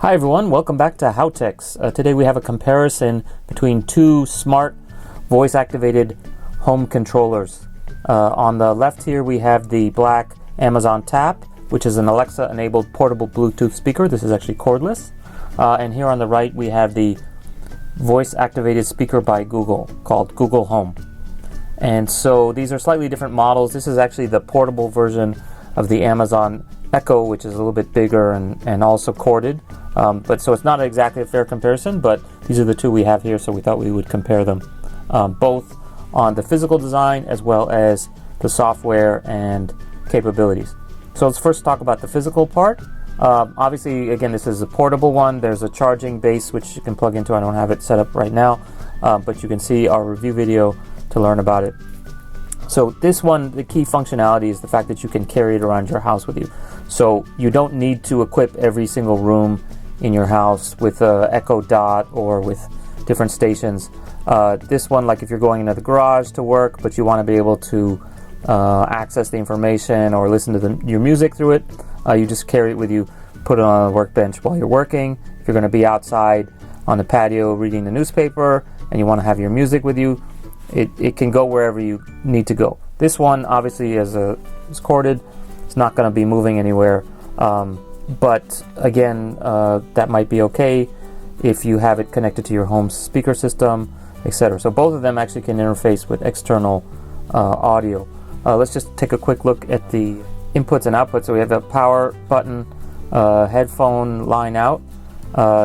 Hi everyone, welcome back to HowTechs. Today we have a comparison between two smart voice-activated home controllers. On the left here we have the black Amazon Tap, which is an Alexa-enabled portable Bluetooth speaker. This is actually cordless. And here on the right we have the voice-activated speaker by Google called Google Home. And so these are slightly different models. This is actually the portable version of the Amazon Echo, which is a little bit bigger and also corded. But so it's not exactly a fair comparison, but these are the two we have here, so we thought we would compare them both on the physical design as well as the software and capabilities. So let's first talk about the physical part. Obviously, again, this is a portable one. There's a charging base which you can plug into. I don't have it set up right now, but you can see our review video to learn about it. So this one, the key functionality is the fact that you can carry it around your house with you. So you don't need to equip every single room in your house with a Echo Dot or with different stations. This one, like if you're going into the garage to work, but you want to be able to access the information or listen to your music through it, you just carry it with you, put it on a workbench while you're working. If you're going to be outside on the patio reading the newspaper and you want to have your music with you, it can go wherever you need to go. This one obviously is corded. It's not going to be moving anywhere. But again, that might be okay if you have it connected to your home speaker system, etc. So both of them actually can interface with external audio. Let's just take a quick look at the inputs and outputs. So we have a power button, headphone line out.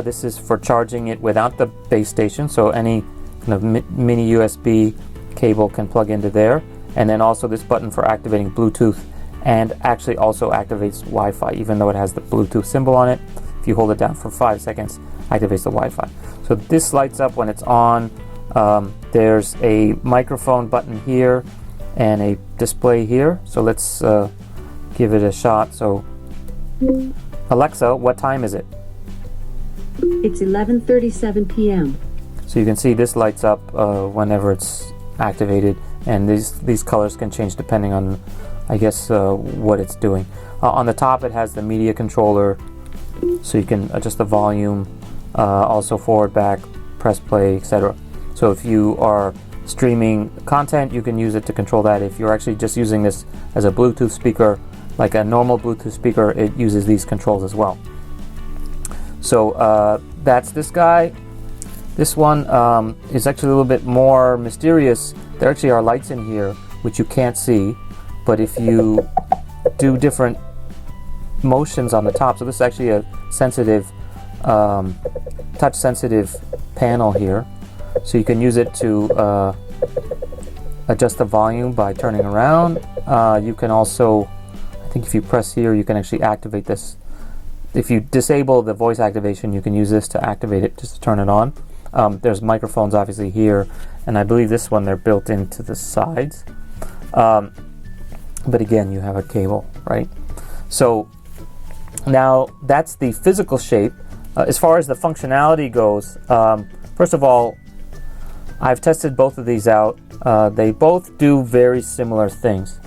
This is for charging it without the base station, so any kind of mini USB cable can plug into there. And then also this button for activating Bluetooth, and actually also activates Wi-Fi, even though it has the Bluetooth symbol on it. If you hold it down for 5 seconds, activates the Wi-Fi. So this lights up when it's on. There's a microphone button here and a display here. So let's give it a shot. So Alexa, what time is it? It's 11:37 p.m. So you can see this lights up whenever it's activated, and these colors can change depending on, I guess, what it's doing. On the top it has the media controller, so you can adjust the volume, also forward, back, press play, etc. So if you are streaming content, you can use it to control that. If you're actually just using this as a Bluetooth speaker, like a normal Bluetooth speaker, it uses these controls as well. So that's this guy. This one is actually a little bit more mysterious. There actually are lights in here which you can't see, but if you do different motions on the top, so this is actually a sensitive, touch sensitive panel here, so you can use it to adjust the volume by turning around. You can also, I think if you press here, you can actually activate this. If you disable the voice activation, you can use this to activate it, just to turn it on. There's microphones obviously here, and I believe this one they're built into the sides. But again, you have a cable, right? So now that's the physical shape. As far as the functionality goes, first of all, I've tested both of these out. They both do very similar things.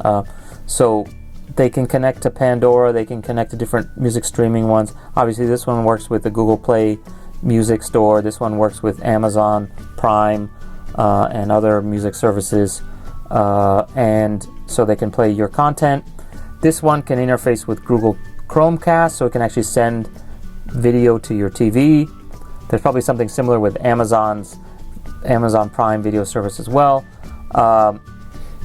So they can connect to Pandora, they can connect to different music streaming ones. Obviously this one works with the Google Play Music Store. This one works with Amazon Prime and other music services. And so they can play your content. This one can interface with Google Chromecast, so it can actually send video to your TV. There's probably something similar with Amazon Prime video service as well.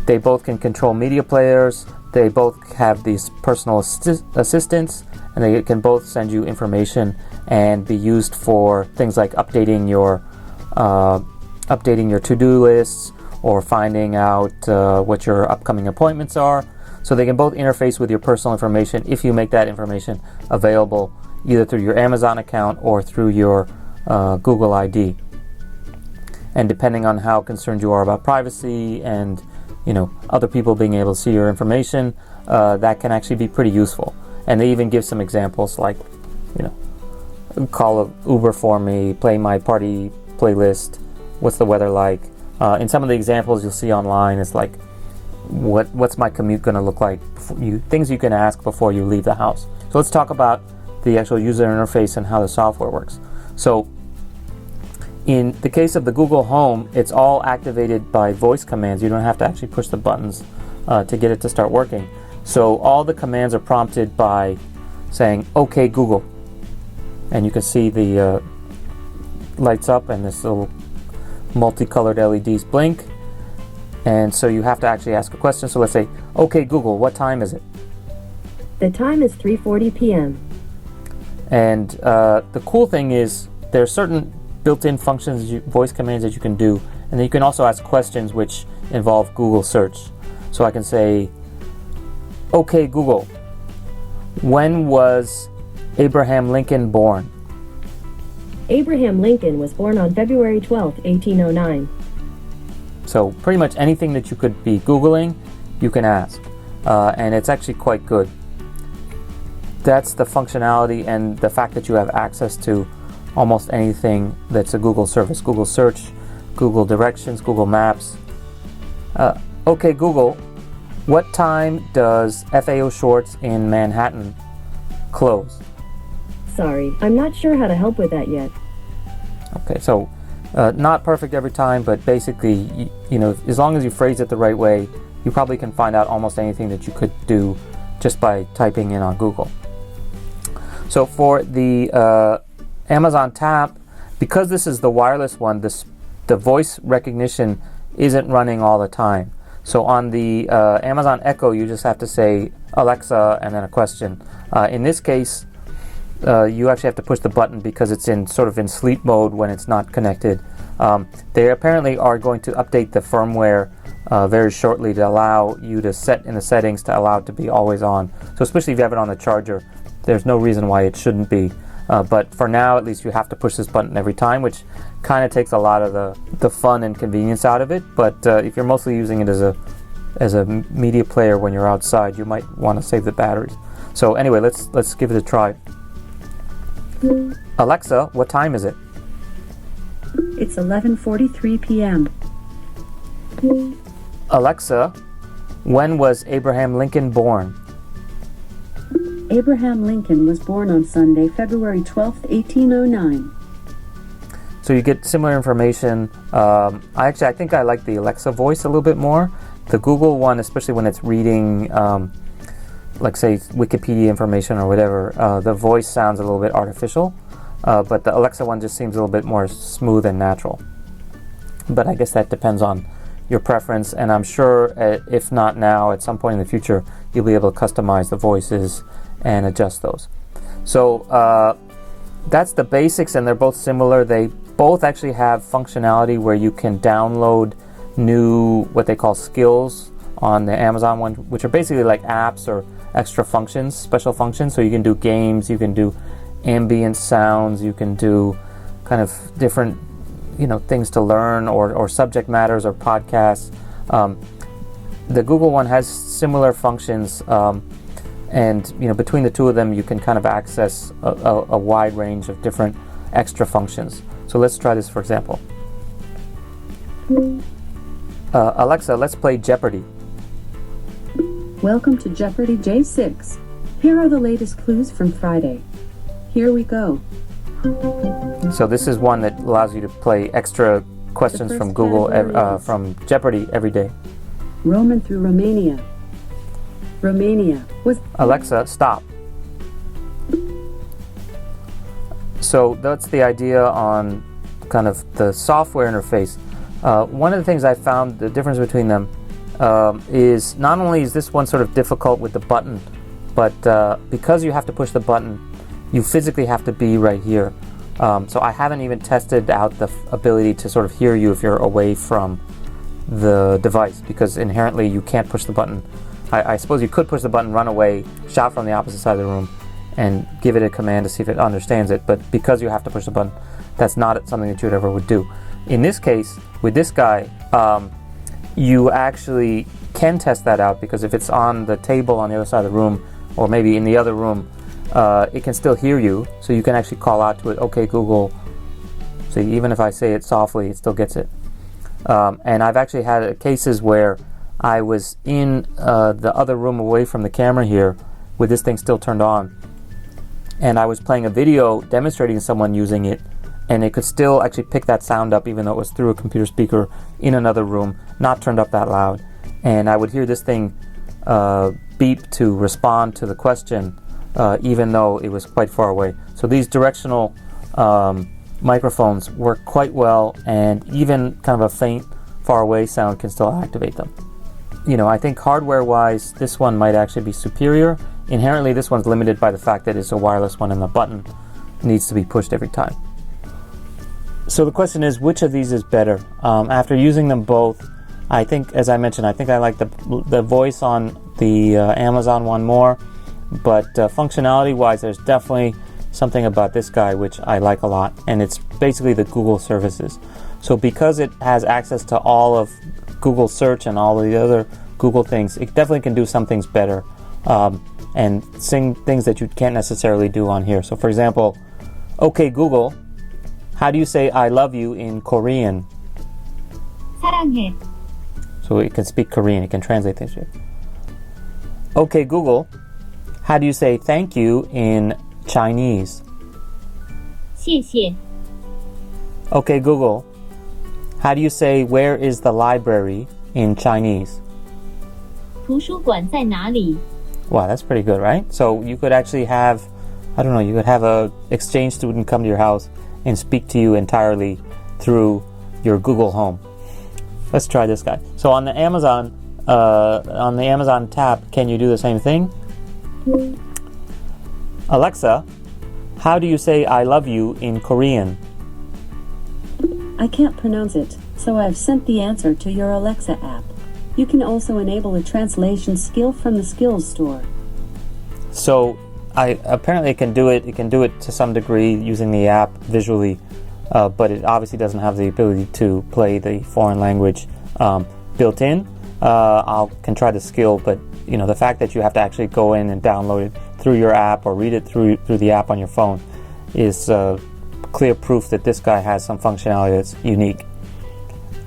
They both can control media players. They both have these personal assistants, and they can both send you information and be used for things like updating your to-do lists, or finding out what your upcoming appointments are. So they can both interface with your personal information if you make that information available either through your Amazon account or through your Google ID. And depending on how concerned you are about privacy and other people being able to see your information, that can actually be pretty useful. And they even give some examples like, call Uber for me, play my party playlist, what's the weather like. In some of the examples you'll see online, it's like, what's my commute going to look like? Things you can ask before you leave the house. So let's talk about the actual user interface and how the software works. So in the case of the Google Home, it's all activated by voice commands. You don't have to actually push the buttons to get it to start working. So all the commands are prompted by saying, "Okay, Google." And you can see the lights up and this little multicolored LEDs blink. And so you have to actually ask a question. So let's say, "Okay, Google, what time is it?" The time is 3:40 p.m. And the cool thing is there are certain built-in functions, voice commands that you can do, and then you can also ask questions which involve Google search. So I can say, "Okay, Google, when was Abraham Lincoln born?" Abraham Lincoln was born on February 12, 1809. So pretty much anything that you could be Googling, you can ask. And it's actually quite good. That's the functionality and the fact that you have access to almost anything that's a Google service. Google Search, Google Directions, Google Maps. Okay, Google, what time does FAO Schwarz in Manhattan close? Sorry, I'm not sure how to help with that yet. Okay, so not perfect every time, but basically, as long as you phrase it the right way, you probably can find out almost anything that you could do just by typing in on Google. So for the Amazon Tap, because this is the wireless one, the voice recognition isn't running all the time. So on the Amazon Echo, you just have to say Alexa and then a question. In this case, you actually have to push the button because it's in sleep mode when it's not connected. They apparently are going to update the firmware very shortly to allow you to set in the settings to allow it to be always on. So especially if you have it on the charger, there's no reason why it shouldn't be. But for now, at least, you have to push this button every time, which kind of takes a lot of the fun and convenience out of it. But if you're mostly using it as a media player when you're outside, you might want to save the batteries. So anyway, let's give it a try. Alexa, what time is it? It's 11:43 p.m. Alexa, when was Abraham Lincoln born? Abraham Lincoln was born on Sunday, February 12, 1809. So you get similar information. I think I like the Alexa voice a little bit more. The Google one, especially when it's reading, like say Wikipedia information or whatever, the voice sounds a little bit artificial. But the Alexa one just seems a little bit more smooth and natural. But I guess that depends on your preference, and I'm sure if not now, at some point in the future, you'll be able to customize the voices and adjust those. So that's the basics, and they're both similar. They both actually have functionality where you can download new, what they call skills on the Amazon one, which are basically like apps or extra functions, special functions. So you can do games, you can do ambient sounds, you can do kind of different things to learn or subject matters or podcasts. The Google one has similar functions, and between the two of them you can kind of access a wide range of different extra functions. So let's try this, for example. Alexa, let's play Jeopardy! Welcome to Jeopardy J6. Here are the latest clues from Friday. Here we go. So this is one that allows you to play extra questions from Google, from Jeopardy every day. Roman through Romania. Romania was... Alexa, stop. So that's the idea on kind of the software interface. One of the things I found, the difference between them, is not only is this one sort of difficult with the button, but because you have to push the button, you physically have to be right here. So I haven't even tested out the ability to sort of hear you if you're away from the device, because inherently you can't push the button. I suppose you could push the button, run away, shout from the opposite side of the room, and give it a command to see if it understands it. But because you have to push the button, that's not something that you ever would do. In this case, with this guy, you actually can test that out, because if it's on the table on the other side of the room, or maybe in the other room, it can still hear you, so you can actually call out to it, "Okay, Google." So even if I say it softly, it still gets it. And I've actually had cases where I was in the other room away from the camera here, with this thing still turned on, and I was playing a video demonstrating someone using it, and it could still actually pick that sound up even though it was through a computer speaker in another room, not turned up that loud. And I would hear this thing beep to respond to the question even though it was quite far away. So these directional microphones work quite well, and even kind of a faint far away sound can still activate them. You know, I think hardware wise this one might actually be superior. Inherently this one's limited by the fact that it's a wireless one and the button needs to be pushed every time. So the question is, which of these is better? After using them both, I think, as I mentioned, I think I like the voice on the Amazon one more, but functionality wise there's definitely something about this guy which I like a lot, and it's basically the Google services. So because it has access to all of Google search and all of the other Google things, it definitely can do some things better and sing things that you can't necessarily do on here. So for example, okay Google, how do you say I love you in Korean? 사랑해. So it can speak Korean, it can translate things here. Okay Google, how do you say thank you in Chinese? 谢谢. Okay Google, how do you say where is the library in Chinese? 图书馆在哪里? Wow, that's pretty good, right? So you could actually have, I don't know, you could have a exchange student come to your house and speak to you entirely through your Google Home. Let's try this guy. So on the Amazon tab, can you do the same thing? Alexa, how do you say I love you in Korean? I can't pronounce it, so I've sent the answer to your Alexa app. You can also enable a translation skill from the skills store. So apparently it can do it. It can do it to some degree using the app visually, but it obviously doesn't have the ability to play the foreign language built in. I can try the skill, but you know, the fact that you have to actually go in and download it through your app or read it through the app on your phone is clear proof that this guy has some functionality that's unique.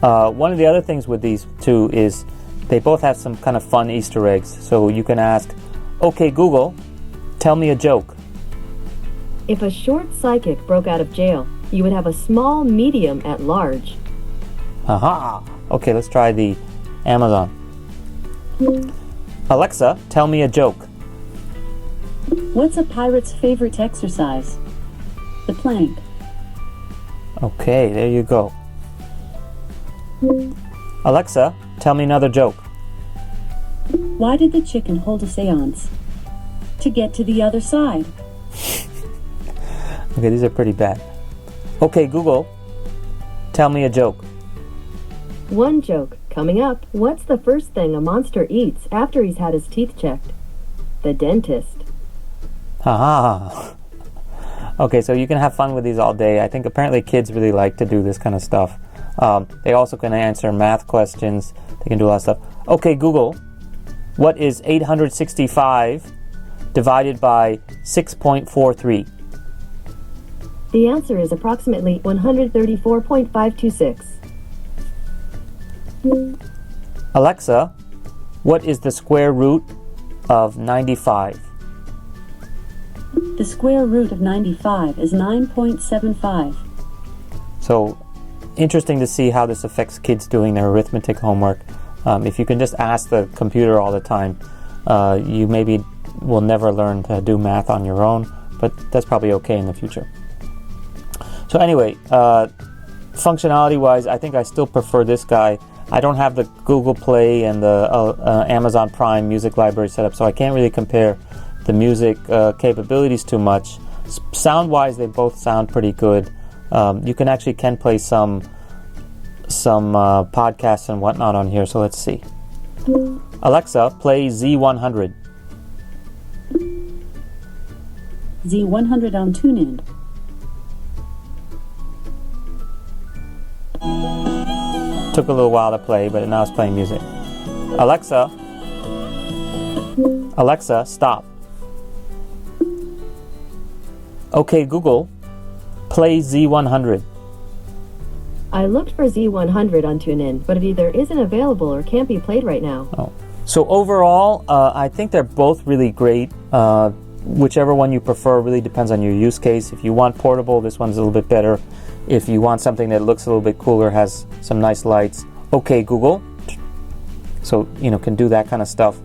One of the other things with these two is they both have some kind of fun Easter eggs. So you can ask, okay Google, tell me a joke. If a short psychic broke out of jail, you would have a small medium at large. Aha! Okay, let's try the Amazon. Alexa, tell me a joke. What's a pirate's favorite exercise? The plank. Okay, there you go. Alexa, tell me another joke. Why did the chicken hold a seance? To get to the other side. Okay, these are pretty bad. Okay, Google, tell me a joke. One joke coming up. What's the first thing a monster eats after he's had his teeth checked? The dentist. Haha. Okay, so you can have fun with these all day. I think apparently kids really like to do this kind of stuff. They also can answer math questions. They can do a lot of stuff. Okay, Google, what is 865 divided by 6.43? The answer is approximately 134.526. Alexa, what is the square root of 95? The square root of 95 is 9.75. So, interesting to see how this affects kids doing their arithmetic homework. If you can just ask the computer all the time, you maybe will never learn to do math on your own, but that's probably okay in the future. So anyway, functionality-wise, I think I still prefer this guy. I don't have the Google Play and the Amazon Prime music library set up, so I can't really compare the music capabilities too much. Sound-wise, they both sound pretty good. You can play some podcasts and whatnot on here, so let's see. Alexa, play Z100. Z100 on TuneIn. Took a little while to play, but now it's playing music. Alexa, stop. Okay, Google, play Z100. I looked for Z100 on TuneIn, but it either isn't available or can't be played right now. Oh. So overall, I think they're both really great. whichever one you prefer really depends on your use case. If you want portable, this one's a little bit better. If you want something that looks a little bit cooler, has some nice lights, okay Google. So, can do that kind of stuff.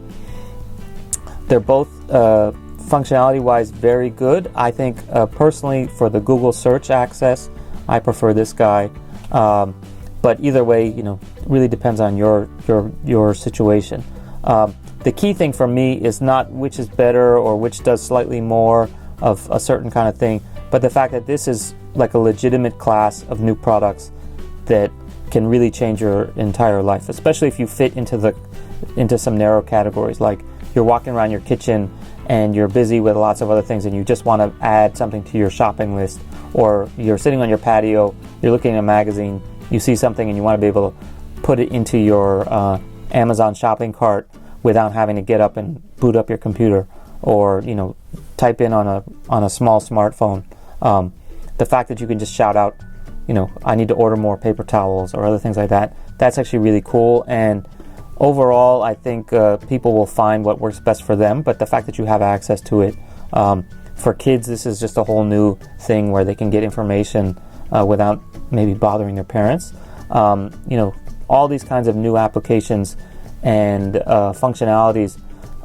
They're both functionality-wise very good. I think personally for the Google search access, I prefer this guy. But either way, really depends on your situation. The key thing for me is not which is better or which does slightly more of a certain kind of thing, but the fact that this is like a legitimate class of new products that can really change your entire life, especially if you fit into some narrow categories, like you're walking around your kitchen and you're busy with lots of other things and you just want to add something to your shopping list, or you're sitting on your patio, you're looking at a magazine, you see something and you want to be able to put it into your Amazon shopping cart without having to get up and boot up your computer, or type in on a small smartphone. The fact that you can just shout out, I need to order more paper towels or other things like that, that's actually really cool. And overall, I think people will find what works best for them, but the fact that you have access to it, for kids, this is just a whole new thing where they can get information without maybe bothering their parents. All these kinds of new applications and functionalities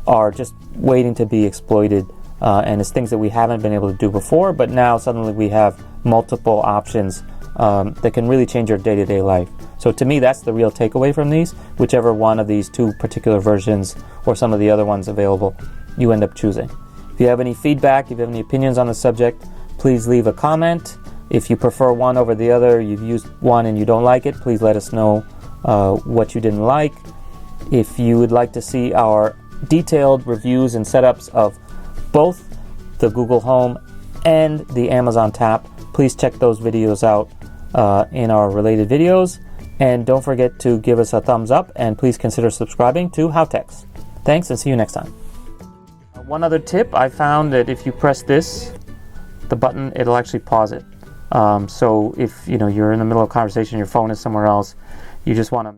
are just waiting to be exploited, and it's things that we haven't been able to do before, but now suddenly we have multiple options that can really change your day-to-day life. So to me, that's the real takeaway from these. Whichever one of these two particular versions or some of the other ones available you end up choosing. If you have any feedback, if you have any opinions on the subject, please leave a comment. If you prefer one over the other, you've used one and you don't like it, please let us know what you didn't like. If you would like to see our detailed reviews and setups of both the Google Home and the Amazon Tap, please check those videos out in our related videos. And don't forget to give us a thumbs up, and please consider subscribing to HowTechs. Thanks, and see you next time. One other tip, I found that if you press this, the button, it'll actually pause it. So if you're in the middle of a conversation, your phone is somewhere else, you just want to